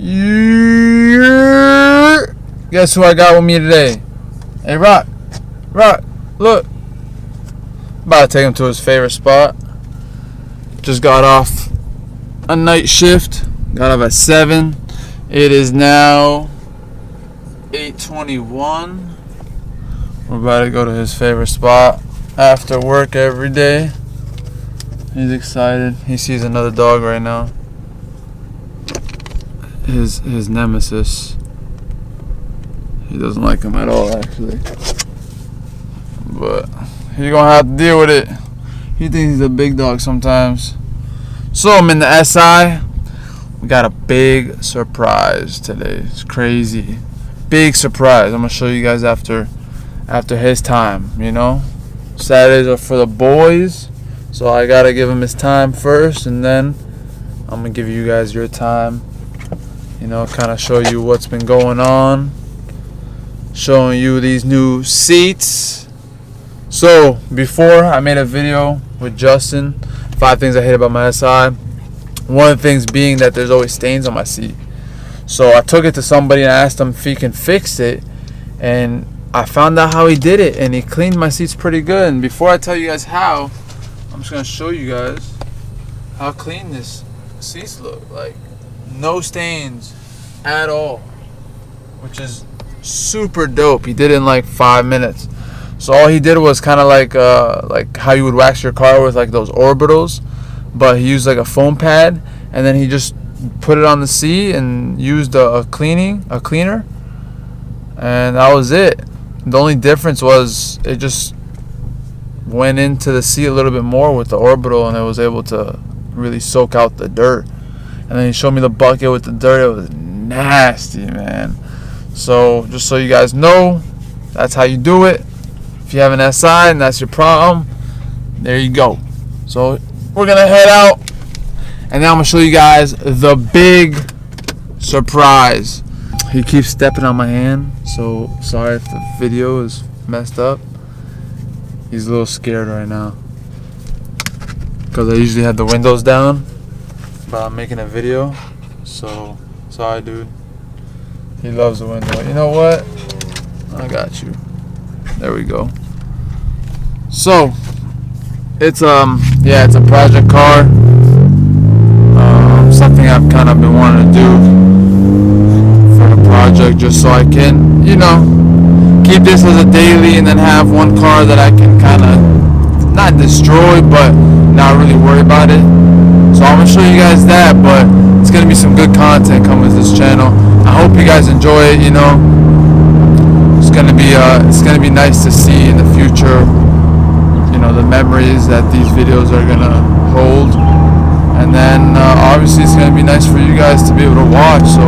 Yeah. Guess who I got with me today? Hey, Rock, look. About to take him to his favorite spot. Just got off a night shift. Got off at 7. It is now 8:21. We're about to go to his favorite spot after work every day. He's excited. He sees another dog right now. His nemesis. He doesn't like him at all, actually. But he's gonna have to deal with it. He thinks he's a big dog sometimes. So I'm in the SI. We got a big surprise today. It's crazy. Big surprise. I'm gonna show you guys after his time, you know. Saturdays are for the boys. So I gotta give him his time first, and then I'm gonna give you guys your time. You know, kind of show you what's been going on. Showing you these new seats. So before, I made a video with Justin, 5 things I hate about my SI. One of the things being that there's always stains on my seat. So I took it to somebody and asked him if he can fix it, and I found out how he did it, and he cleaned my seats pretty good. And before I tell you guys how, I'm just gonna show you guys how clean this seats look. Like, no stains at all, which is super dope. He did it in like 5 minutes. So all he did was kind of like how you would wax your car with like those orbitals, but he used like a foam pad, and then he just put it on the seat and used a cleaner, and that was it. The only difference was it just went into the seat a little bit more with the orbital, and it was able to really soak out the dirt. And then he showed me the bucket with the dirt. It was nasty, man. So just so you guys know, that's how you do it. If you have an SI and that's your problem, there you go. So we're gonna head out, and now I'm gonna show you guys the big surprise. He keeps stepping on my hand, so sorry if the video is messed up. He's a little scared right now because I usually have the windows down, but I'm making a video, so sorry, dude. He loves the window. You know what? I got you. There we go. So it's it's a project car. Something I've kind of been wanting to do for the project, just so I can, you know, keep this as a daily, and then have one car that I can kind of not destroy, but not really worry about it. So I'm gonna show you guys that, but it's gonna be some good content coming to this channel. I hope you guys enjoy it. You know, it's gonna be nice to see in the future, you know, the memories that these videos are gonna hold, and then obviously it's gonna be nice for you guys to be able to watch. So,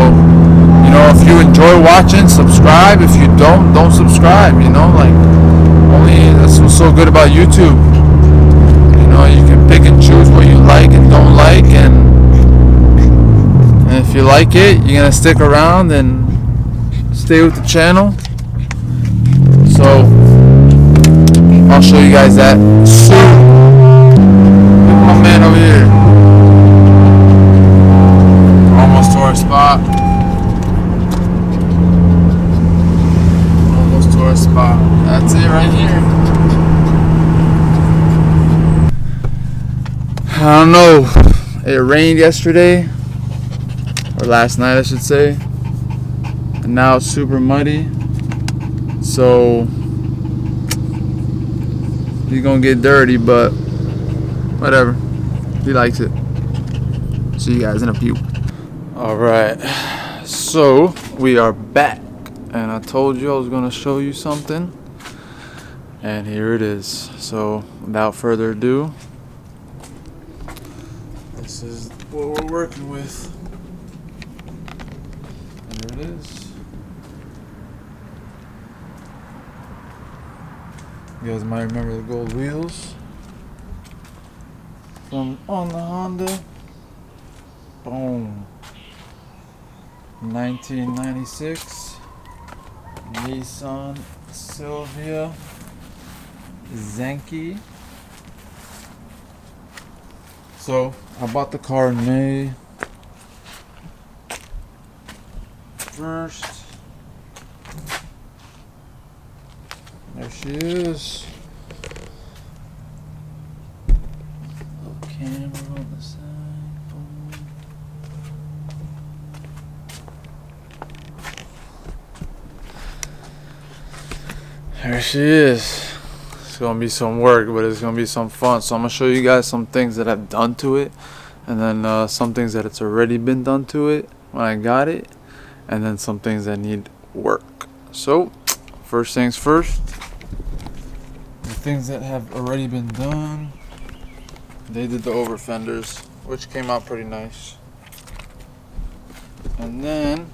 you know, if you enjoy watching, subscribe. If you don't subscribe. You know, like, that's what's so good about YouTube. You know, you can pick and choose what you like and don't like, and if you like it, you're gonna stick around and stay with the channel. So I'll show you guys that soon. Look at my man over here. Almost to our spot. Almost to our spot. That's it right here. I don't know. It rained yesterday, or last night I should say, and now it's super muddy. So he's gonna get dirty, but whatever. He likes it. See you guys in a few. Alright, so we are back, and I told you I was gonna show you something, and here it is. So without further ado, this is what we're working with. There it is. You guys might remember the gold wheels from on the Honda. Boom. 1996 Nissan Silvia Zenki. So I bought the car in May. first. There she is. Little camera on the side. Boom. There she is. It's gonna be some work, but it's gonna be some fun. So I'm gonna show you guys some things that I've done to it, and then some things that it's already been done to it when I got it, and then some things that need work. So first things first, the things that have already been done. They did the over fenders, which came out pretty nice. And then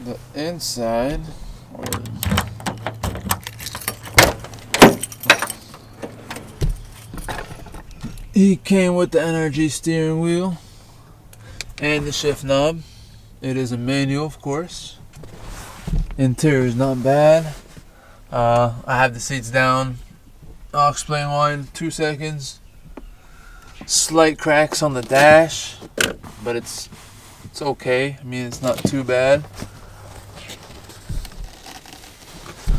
the inside, where is it? He came with the energy steering wheel and the shift knob. It is a manual, of course. Interior is not bad. I have the seats down. I'll explain why in 2 seconds. Slight cracks on the dash, but it's okay. I mean, it's not too bad.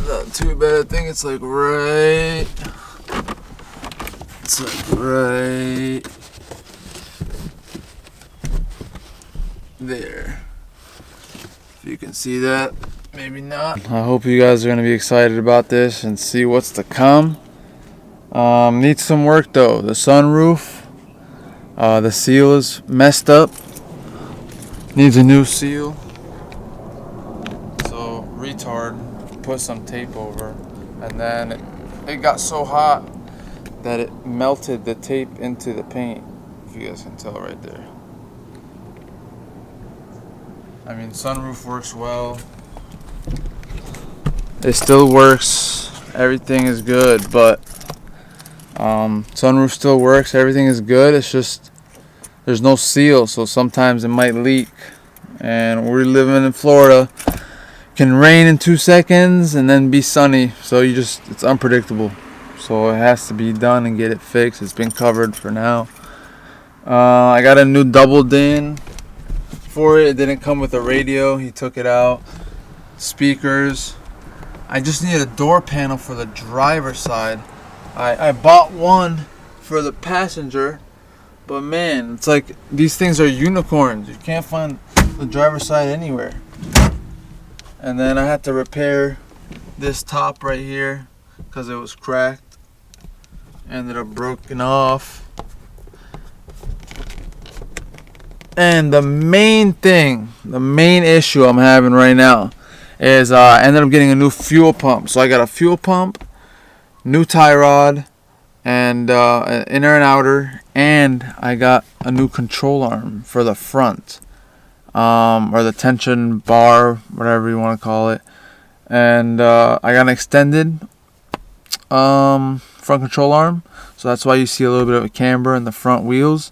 Not too bad. I think it's like right. It's like right there. If you can see that, maybe not. I hope you guys are gonna be excited about this and see what's to come. Needs some work though. The sunroof, the seal is messed up. Needs a new seal. So retard put some tape over, and then it got so hot that it melted the tape into the paint, if you guys can tell right there. I mean, sunroof works well. It still works. Everything is good, but sunroof still works. Everything is good. It's just there's no seal, so sometimes it might leak. And we're living in Florida. It can rain in 2 seconds and then be sunny, so it's unpredictable. So it has to be done and get it fixed. It's been covered for now. I got a new double din for it. It didn't come with a radio. He took it out. Speakers. I just need a door panel for the driver's side. I bought one for the passenger, but man, it's like these things are unicorns. You can't find the driver's side anywhere. And then I had to repair this top right here because it was cracked. Ended up broken off. And the main issue I'm having right now is I ended up getting a new fuel pump. So I got a fuel pump, new tie rod, and an inner and outer, and I got a new control arm for the front, or the tension bar, whatever you want to call it. And I got an extended front control arm, so that's why you see a little bit of a camber in the front wheels,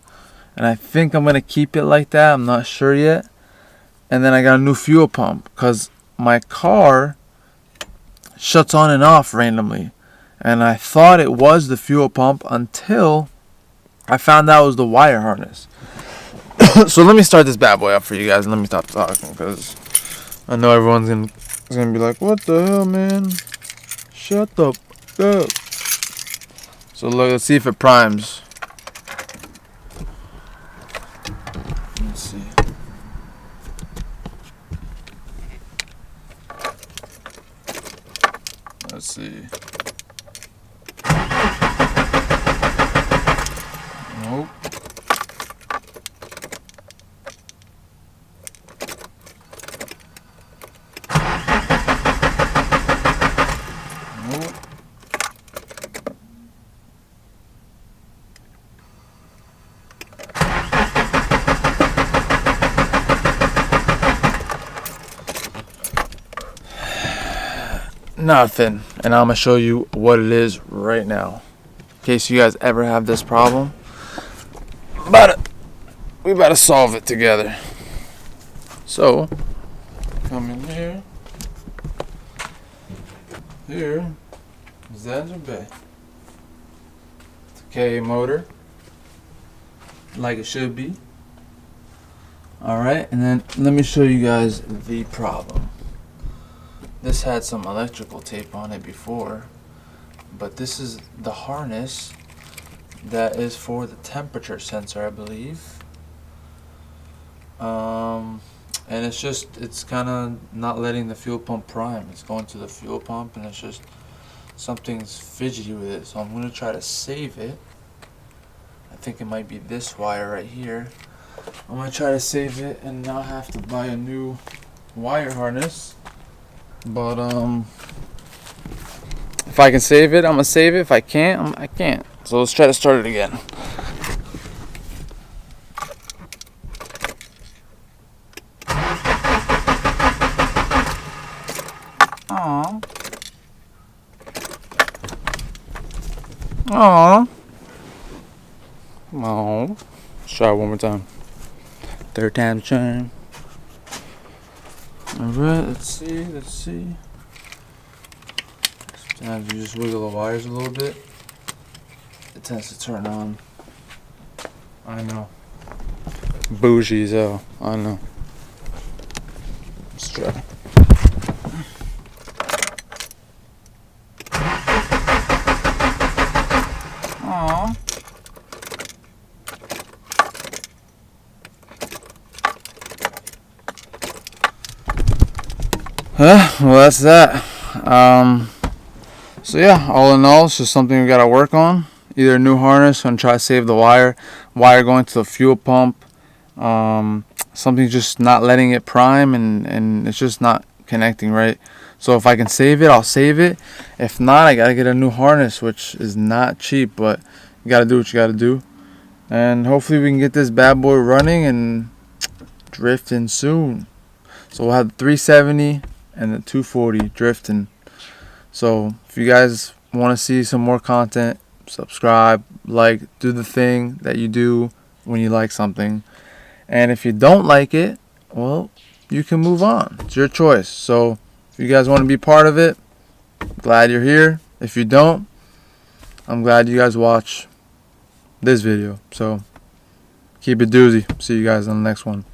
and I think I'm gonna keep it like that. I'm not sure yet. And then I got a new fuel pump because my car shuts on and off randomly, and I thought it was the fuel pump until I found out it was the wire harness. So let me start this bad boy up for you guys and let me stop talking, because I know everyone's gonna be like, what the hell, man, shut the fuck up. So look, let's see if it primes. Let's see. Let's see. Nope. Nope. Nothing. And I'm gonna show you what it is right now, in case you guys ever have this problem. But we better solve it together. So come in here. Here is the engine bay. It's a K motor, like it should be. Alright, and then let me show you guys the problem. This had some electrical tape on it before, but this is the harness that is for the temperature sensor, I believe. And it's kind of not letting the fuel pump prime. It's going to the fuel pump and it's just something's fidgety with it. So I'm going to try to save it. I think it might be this wire right here. I'm going to try to save it and not have to buy a new wire harness. But if I can save it, I'm going to save it. If I can't, I can't. So let's try to start it again. Aww. Aww. Oh. Let's try it one more time. Third time's a charm. Alright, let's see. Sometimes you just wiggle the wires a little bit. It tends to turn on. I know. Bougie as hell. I know. Let's try. Aww. Well, that's that. So yeah, all in all, it's just something we gotta work on. Either a new harness and try to save the wire going to the fuel pump. Something's just not letting it prime, and it's just not connecting right. So if I can save it, I'll save it. If not, I gotta get a new harness, which is not cheap, but you gotta do what you gotta do. And hopefully we can get this bad boy running and drifting soon. So we'll have the 370 and the 240 drifting. So if you guys want to see some more content, subscribe, like, do the thing that you do when you like something. And if you don't like it, well, you can move on. It's your choice. So if you guys want to be part of it, glad you're here. If you don't, I'm glad you guys watch this video. So keep it doozy. See you guys on the next one.